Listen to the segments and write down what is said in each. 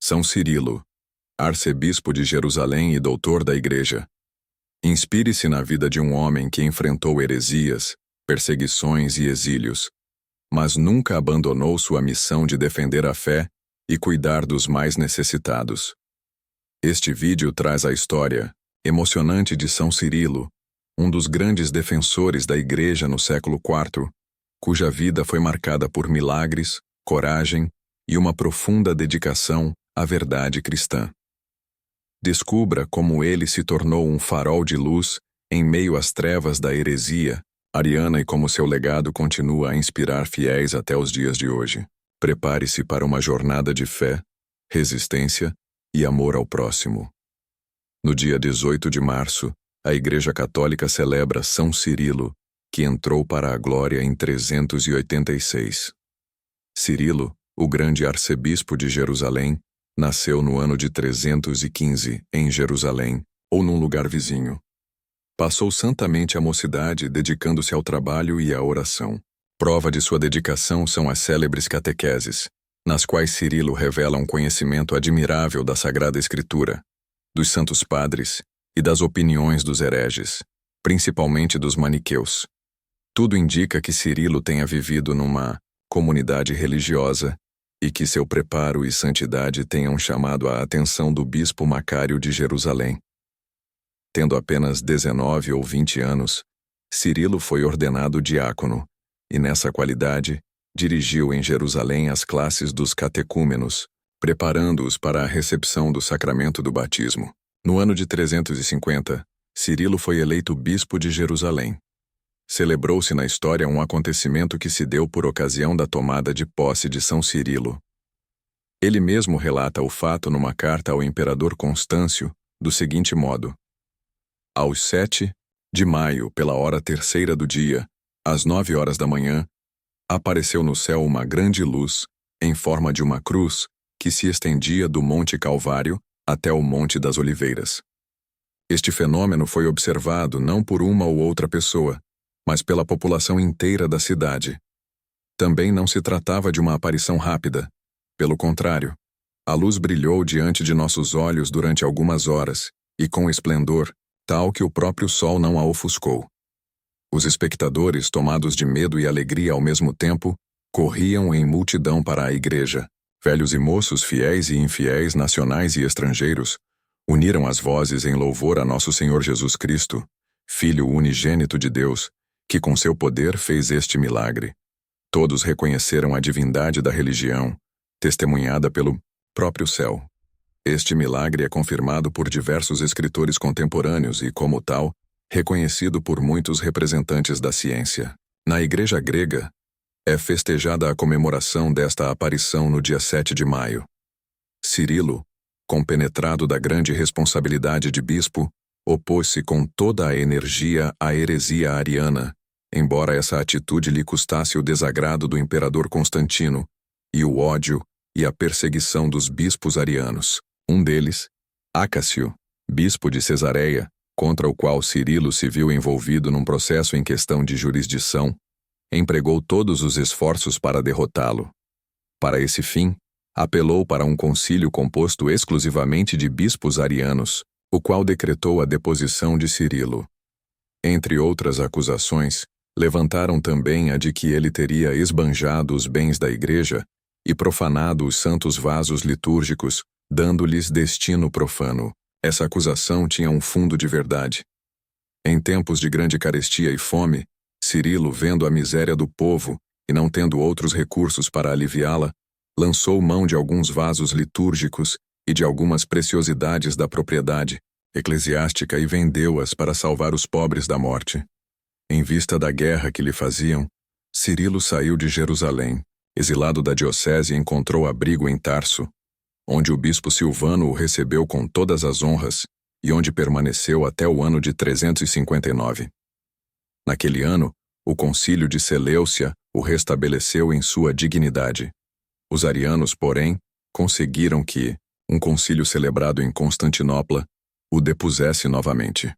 São Cirilo, arcebispo de Jerusalém e doutor da Igreja. Inspire-se na vida de um homem que enfrentou heresias, perseguições e exílios, mas nunca abandonou sua missão de defender a fé e cuidar dos mais necessitados. Este vídeo traz a história emocionante de São Cirilo, um dos grandes defensores da Igreja no século IV, cuja vida foi marcada por milagres, coragem e uma profunda dedicação à verdade cristã. Descubra como ele se tornou um farol de luz em meio às trevas da heresia ariana e como seu legado continua a inspirar fiéis até os dias de hoje. Prepare-se para uma jornada de fé, resistência e amor ao próximo. No dia 18 de março, a Igreja Católica celebra São Cirilo, que entrou para a glória em 386. Cirilo, o grande arcebispo de Jerusalém, nasceu no ano de 315 em Jerusalém, ou num lugar vizinho. Passou santamente a mocidade dedicando-se ao trabalho e à oração. Prova de sua dedicação são as célebres catequeses, nas quais Cirilo revela um conhecimento admirável da Sagrada Escritura, dos santos padres e das opiniões dos hereges, principalmente dos maniqueus. Tudo indica que Cirilo tenha vivido numa comunidade religiosa e que seu preparo e santidade tenham chamado a atenção do bispo Macário de Jerusalém. Tendo apenas 19 ou 20 anos, Cirilo foi ordenado diácono, e nessa qualidade, dirigiu em Jerusalém as classes dos catecúmenos, preparando-os para a recepção do sacramento do batismo. No ano de 350, Cirilo foi eleito bispo de Jerusalém. Celebrou-se na história um acontecimento que se deu por ocasião da tomada de posse de São Cirilo. Ele mesmo relata o fato numa carta ao imperador Constâncio, do seguinte modo: aos 7 de maio, pela hora terceira do dia, às 9 horas da manhã, apareceu no céu uma grande luz, em forma de uma cruz, que se estendia do Monte Calvário até o Monte das Oliveiras. Este fenômeno foi observado não por uma ou outra pessoa, mas pela população inteira da cidade. Também não se tratava de uma aparição rápida. Pelo contrário, a luz brilhou diante de nossos olhos durante algumas horas, e com esplendor, tal que o próprio sol não a ofuscou. Os espectadores, tomados de medo e alegria ao mesmo tempo, corriam em multidão para a igreja. Velhos e moços, fiéis e infiéis, nacionais e estrangeiros, uniram as vozes em louvor a nosso Senhor Jesus Cristo, Filho unigênito de Deus, que com seu poder fez este milagre. Todos reconheceram a divindade da religião, testemunhada pelo próprio céu. Este milagre é confirmado por diversos escritores contemporâneos e, como tal, reconhecido por muitos representantes da ciência. Na Igreja grega, é festejada a comemoração desta aparição no dia 7 de maio. Cirilo, compenetrado da grande responsabilidade de bispo, opôs-se com toda a energia à heresia ariana, embora essa atitude lhe custasse o desagrado do imperador Constantino e o ódio e a perseguição dos bispos arianos. Um deles, Acácio, bispo de Cesareia, contra o qual Cirilo se viu envolvido num processo em questão de jurisdição, empregou todos os esforços para derrotá-lo. Para esse fim, apelou para um concílio composto exclusivamente de bispos arianos, o qual decretou a deposição de Cirilo. Entre outras acusações, levantaram também a de que ele teria esbanjado os bens da Igreja e profanado os santos vasos litúrgicos, dando-lhes destino profano. Essa acusação tinha um fundo de verdade. Em tempos de grande carestia e fome, Cirilo, vendo a miséria do povo e não tendo outros recursos para aliviá-la, lançou mão de alguns vasos litúrgicos e de algumas preciosidades da propriedade eclesiástica e vendeu-as para salvar os pobres da morte. Em vista da guerra que lhe faziam, Cirilo saiu de Jerusalém. Exilado da diocese, encontrou abrigo em Tarso, onde o bispo Silvano o recebeu com todas as honras e onde permaneceu até o ano de 359. Naquele ano, o concílio de Seleucia o restabeleceu em sua dignidade. Os arianos, porém, conseguiram que, um concílio celebrado em Constantinopla, o depusesse novamente.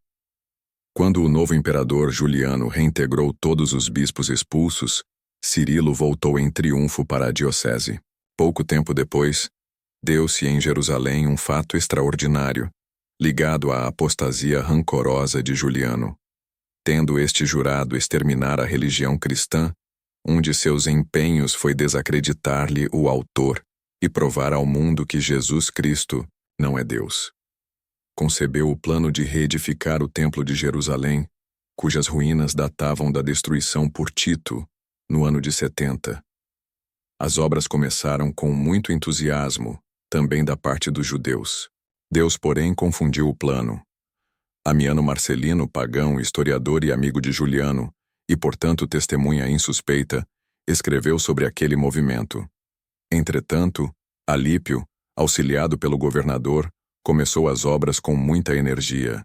Quando o novo imperador Juliano reintegrou todos os bispos expulsos, Cirilo voltou em triunfo para a diocese. Pouco tempo depois, deu-se em Jerusalém um fato extraordinário, ligado à apostasia rancorosa de Juliano. Tendo este jurado exterminar a religião cristã, um de seus empenhos foi desacreditar-lhe o autor e provar ao mundo que Jesus Cristo não é Deus. Concebeu o plano de reedificar o Templo de Jerusalém, cujas ruínas datavam da destruição por Tito, no ano de 70. As obras começaram com muito entusiasmo, também da parte dos judeus. Deus, porém, confundiu o plano. Amiano Marcelino, pagão, historiador e amigo de Juliano, e portanto testemunha insuspeita, escreveu sobre aquele movimento. Entretanto, Alípio, auxiliado pelo governador, começou as obras com muita energia.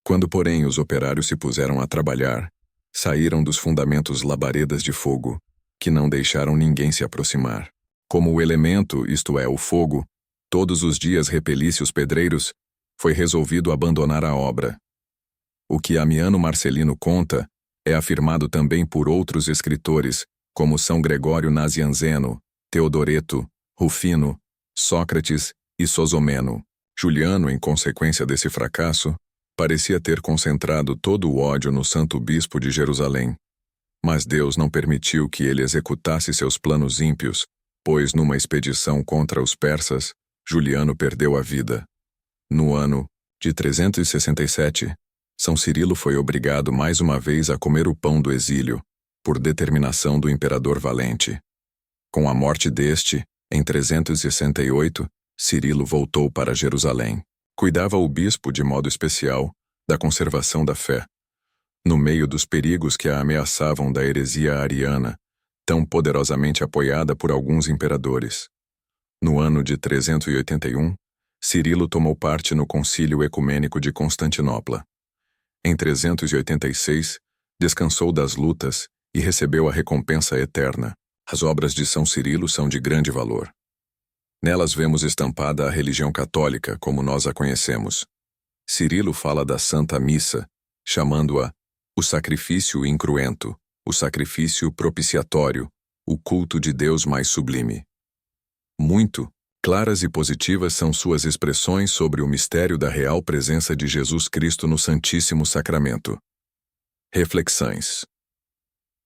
Quando, porém, os operários se puseram a trabalhar, saíram dos fundamentos labaredas de fogo, que não deixaram ninguém se aproximar. Como o elemento, isto é, o fogo, todos os dias repelisse os pedreiros, foi resolvido abandonar a obra. O que Amiano Marcelino conta é afirmado também por outros escritores, como São Gregório Nazianzeno, Teodoreto, Rufino, Sócrates e Sosomeno. Juliano, em consequência desse fracasso, parecia ter concentrado todo o ódio no santo bispo de Jerusalém. Mas Deus não permitiu que ele executasse seus planos ímpios, pois numa expedição contra os persas, Juliano perdeu a vida. No ano de 367, São Cirilo foi obrigado mais uma vez a comer o pão do exílio, por determinação do imperador Valente. Com a morte deste, em 368, Cirilo voltou para Jerusalém. Cuidava o bispo, de modo especial, da conservação da fé, no meio dos perigos que a ameaçavam da heresia ariana, tão poderosamente apoiada por alguns imperadores. No ano de 381, Cirilo tomou parte no Concílio Ecumênico de Constantinopla. Em 386, descansou das lutas e recebeu a recompensa eterna. As obras de São Cirilo são de grande valor. Nelas vemos estampada a religião católica, como nós a conhecemos. Cirilo fala da Santa Missa, chamando-a o sacrifício incruento, o sacrifício propiciatório, o culto de Deus mais sublime. Muito claras e positivas são suas expressões sobre o mistério da real presença de Jesus Cristo no Santíssimo Sacramento. Reflexões.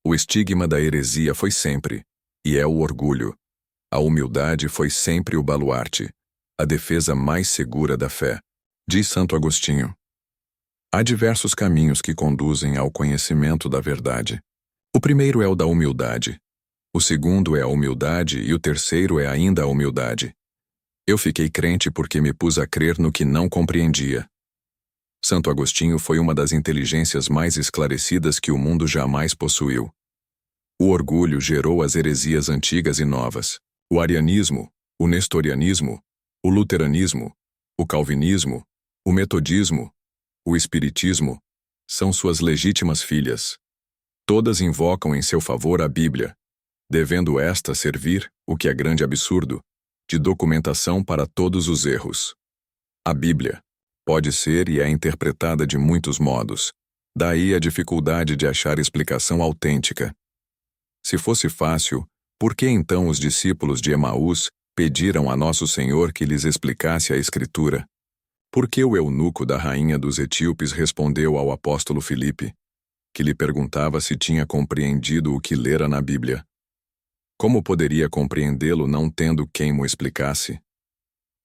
O estigma da heresia foi sempre, e é o orgulho. A humildade foi sempre o baluarte, a defesa mais segura da fé. Diz Santo Agostinho. Há diversos caminhos que conduzem ao conhecimento da verdade. O primeiro é o da humildade. O segundo é a humildade e o terceiro é ainda a humildade. Eu fiquei crente porque me pus a crer no que não compreendia. Santo Agostinho foi uma das inteligências mais esclarecidas que o mundo jamais possuiu. O orgulho gerou as heresias antigas e novas. O arianismo, o nestorianismo, o luteranismo, o calvinismo, o metodismo, o espiritismo, são suas legítimas filhas. Todas invocam em seu favor a Bíblia, devendo esta servir, o que é grande absurdo, de documentação para todos os erros. A Bíblia pode ser e é interpretada de muitos modos, daí a dificuldade de achar explicação autêntica. Se fosse fácil, por que então os discípulos de Emaús pediram a Nosso Senhor que lhes explicasse a Escritura? Por que o eunuco da rainha dos etíopes respondeu ao apóstolo Filipe, que lhe perguntava se tinha compreendido o que lera na Bíblia? Como poderia compreendê-lo não tendo quem mo explicasse?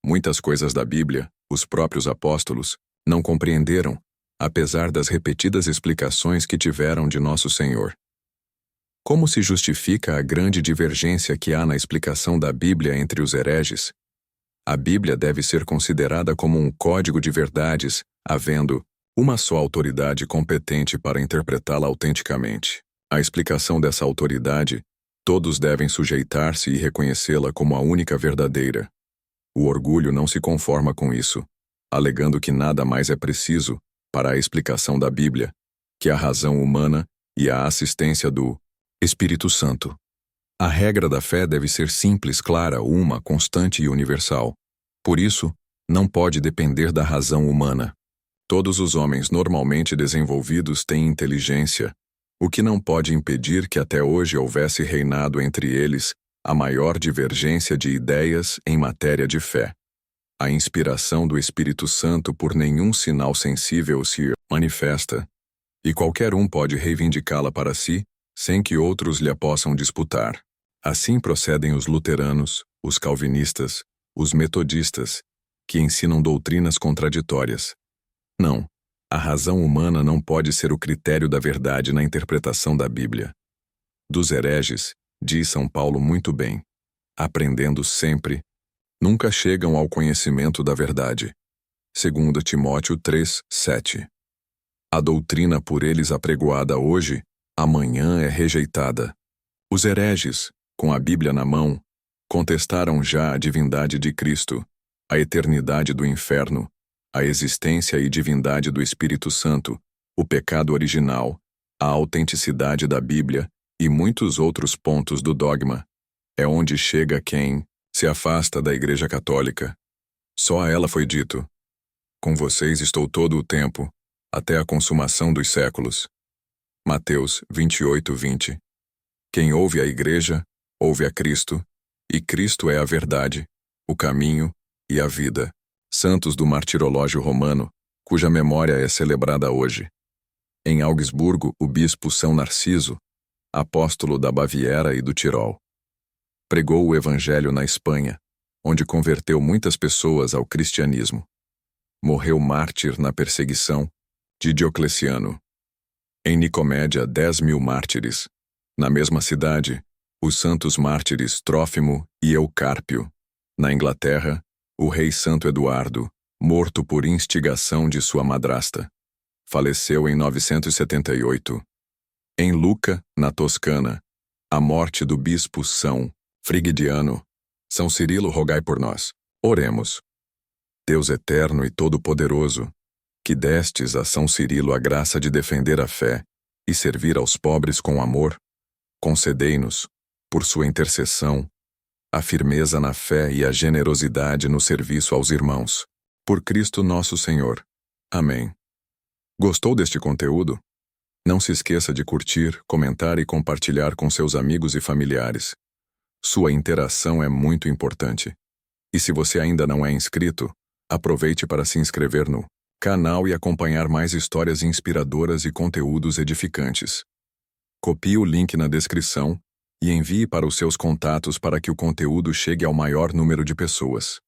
Muitas coisas da Bíblia, os próprios apóstolos, não compreenderam, apesar das repetidas explicações que tiveram de Nosso Senhor. Como se justifica a grande divergência que há na explicação da Bíblia entre os hereges? A Bíblia deve ser considerada como um código de verdades, havendo uma só autoridade competente para interpretá-la autenticamente. A explicação dessa autoridade, todos devem sujeitar-se e reconhecê-la como a única verdadeira. O orgulho não se conforma com isso, alegando que nada mais é preciso, para a explicação da Bíblia, que a razão humana e a assistência do Espírito Santo. A regra da fé deve ser simples, clara, uma, constante e universal. Por isso, não pode depender da razão humana. Todos os homens normalmente desenvolvidos têm inteligência, o que não pode impedir que até hoje houvesse reinado entre eles a maior divergência de ideias em matéria de fé. A inspiração do Espírito Santo por nenhum sinal sensível se manifesta, e qualquer um pode reivindicá-la para si, sem que outros lhe a possam disputar. Assim procedem os luteranos, os calvinistas, os metodistas, que ensinam doutrinas contraditórias. Não, a razão humana não pode ser o critério da verdade na interpretação da Bíblia. Dos hereges, diz São Paulo muito bem, aprendendo sempre, nunca chegam ao conhecimento da verdade. 2 Timóteo 3, 7. A doutrina por eles apregoada hoje, amanhã é rejeitada. Os hereges, com a Bíblia na mão, contestaram já a divindade de Cristo, a eternidade do inferno, a existência e divindade do Espírito Santo, o pecado original, a autenticidade da Bíblia e muitos outros pontos do dogma. É onde chega quem se afasta da Igreja Católica. Só a ela foi dito: com vocês estou todo o tempo, até a consumação dos séculos. Mateus 28, 20. Quem ouve a Igreja, ouve a Cristo, e Cristo é a verdade, o caminho e a vida. Santos do Martirológio Romano, cuja memória é celebrada hoje. Em Augsburgo, o bispo São Narciso, apóstolo da Baviera e do Tirol, pregou o Evangelho na Espanha, onde converteu muitas pessoas ao cristianismo. Morreu mártir na perseguição de Diocleciano. Em Nicomédia, 10.000 mártires. Na mesma cidade, os santos mártires Trófimo e Eucárpio. Na Inglaterra, o rei Santo Eduardo, morto por instigação de sua madrasta. Faleceu em 978. Em Lucca, na Toscana, a morte do bispo São Frigidiano. São Cirilo, rogai por nós. Oremos. Deus eterno e todo-poderoso, que destes a São Cirilo a graça de defender a fé e servir aos pobres com amor, concedei-nos, por sua intercessão, a firmeza na fé e a generosidade no serviço aos irmãos. Por Cristo nosso Senhor. Amém. Gostou deste conteúdo? Não se esqueça de curtir, comentar e compartilhar com seus amigos e familiares. Sua interação é muito importante. E se você ainda não é inscrito, aproveite para se inscrever no canal e acompanhar mais histórias inspiradoras e conteúdos edificantes. Copie o link na descrição e envie para os seus contatos para que o conteúdo chegue ao maior número de pessoas.